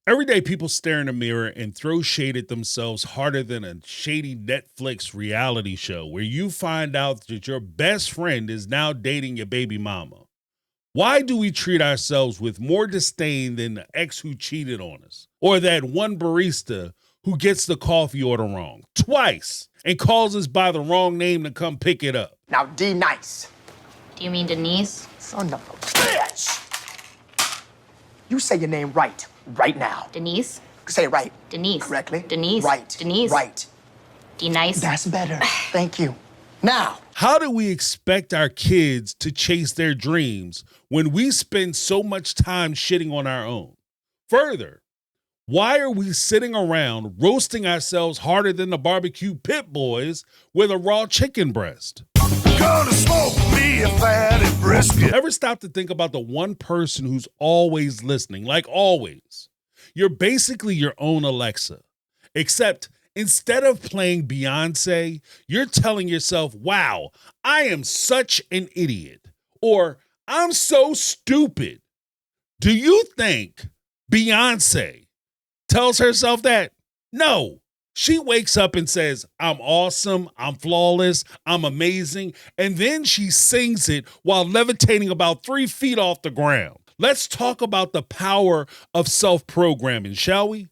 Every day, people stare in a mirror and throw shade at themselves harder than a shady Netflix reality show where you find out that your best friend is now dating your baby mama. Why do we treat ourselves with more disdain than the ex who cheated on us? Or that one barista who gets the coffee order wrong twice and calls us by the wrong name to come pick it up? Now, D nice. Do you mean Denise? Son of a bitch! You say your name right now. Denise? Say it right. Denise. Correctly. Denise. Right. Denise. Right. D-nice. That's better. Thank you. Now. How do we expect our kids to chase their dreams when we spend so much time shitting on our own? Further, why are we sitting around roasting ourselves harder than the barbecue pit boys with a raw chicken breast? Gonna smoke me a fatty brisket. Ever stop to think about the one person who's always listening, like always? You're basically your own Alexa, except instead of playing Beyonce, you're telling yourself, wow, I am such an idiot, or I'm so stupid. Do you think Beyonce tells herself that? No. She wakes up and says, I'm awesome, I'm flawless, I'm amazing, and then she sings it while levitating about 3 feet off the ground. Let's talk about the power of self-programming, shall we?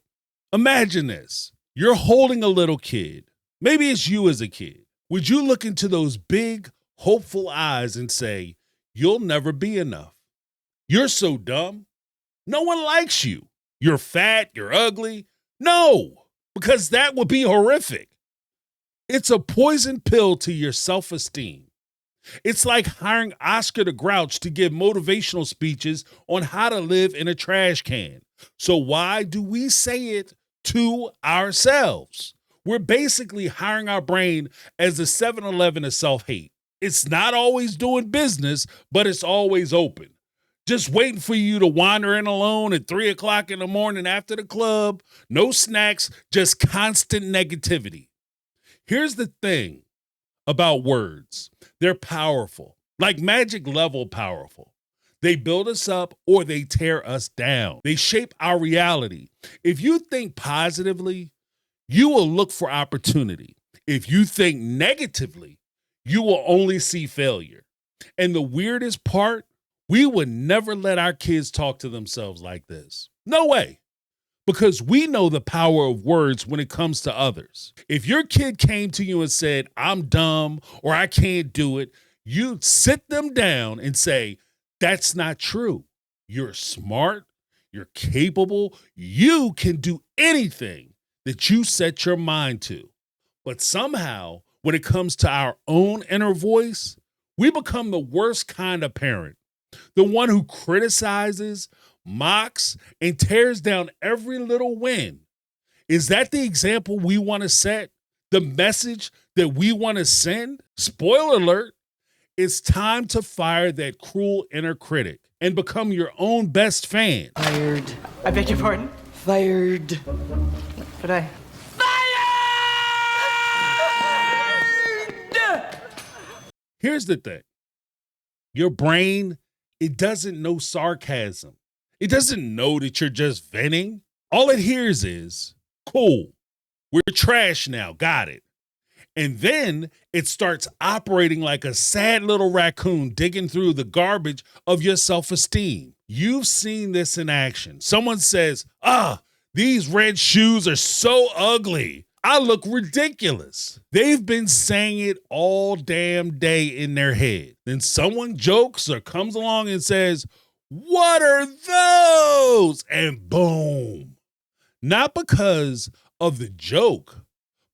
Imagine this. You're holding a little kid. Maybe it's you as a kid. Would you look into those big, hopeful eyes and say, you'll never be enough? You're so dumb. No one likes you. You're fat, you're ugly. No. Because that would be horrific. It's a poison pill to your self-esteem. It's like hiring Oscar the Grouch to give motivational speeches on how to live in a trash can. So why do we say it to ourselves? We're basically hiring our brain as the 7-Eleven of self-hate. It's not always doing business, but it's always open. Just waiting for you to wander in alone at 3 o'clock in the morning after the club. No snacks, just constant negativity. Here's the thing about words. They're powerful, like magic level powerful. They build us up or they tear us down. They shape our reality. If you think positively, you will look for opportunity. If you think negatively, you will only see failure. And the weirdest part, we would never let our kids talk to themselves like this. No way. Because we know the power of words when it comes to others. If your kid came to you and said, I'm dumb or I can't do it, you'd sit them down and say, that's not true. You're smart. You're capable. You can do anything that you set your mind to. But somehow, when it comes to our own inner voice, we become the worst kind of parent. The one who criticizes, mocks, and tears down every little win. Is that the example we want to set? The message that we want to send? Spoiler alert, it's time to fire that cruel inner critic and become your own best fan. Fired. I beg your pardon? Fired. But I... Here's the thing. Your brain, it doesn't know sarcasm. It doesn't know that you're just venting. All it hears is, cool, we're trash now, got it. And then it starts operating like a sad little raccoon digging through the garbage of your self-esteem. You've seen this in action. Someone says, these red shoes are so ugly. I look ridiculous. They've been saying it all damn day in their head. Then someone jokes or comes along and says, what are those? And boom. Not because of the joke,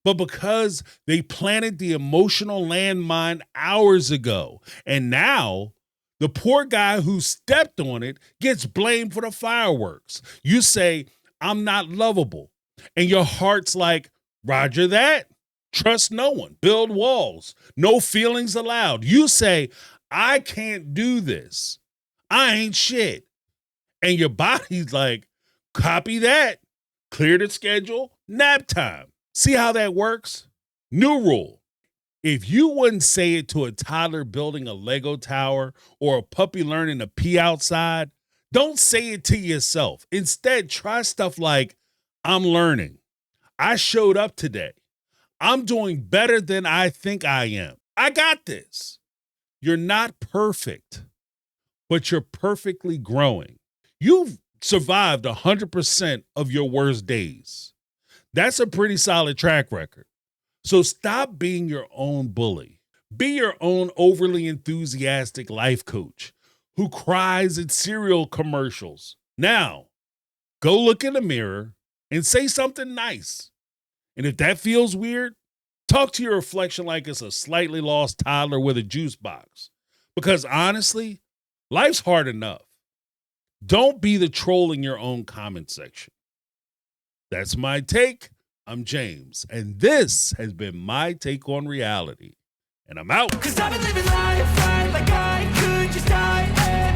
but because they planted the emotional landmine hours ago. And now the poor guy who stepped on it gets blamed for the fireworks. You say, I'm not lovable. And your heart's like, Roger that. Trust no one. Build walls. No feelings allowed. You say, I can't do this. I ain't shit. And your body's like, copy that. Clear the schedule. Nap time. See how that works? New rule. If you wouldn't say it to a toddler building a Lego tower or a puppy learning to pee outside, Don't say it to yourself. Instead, try stuff like, I'm learning. I showed up today. I'm doing better than I think I am. I got this. You're not perfect, but you're perfectly growing. You've survived 100% of your worst days. That's a pretty solid track record. So stop being your own bully. Be your own overly enthusiastic life coach who cries at cereal commercials. Now, go look in the mirror and say something nice. And if that feels weird, talk to your reflection like it's a slightly lost toddler with a juice box. Because honestly, life's hard enough. Don't be the troll in your own comment section. That's my take. I'm James, and this has been my take on reality. And I'm out. 'Cause I've been living life right like I could just die.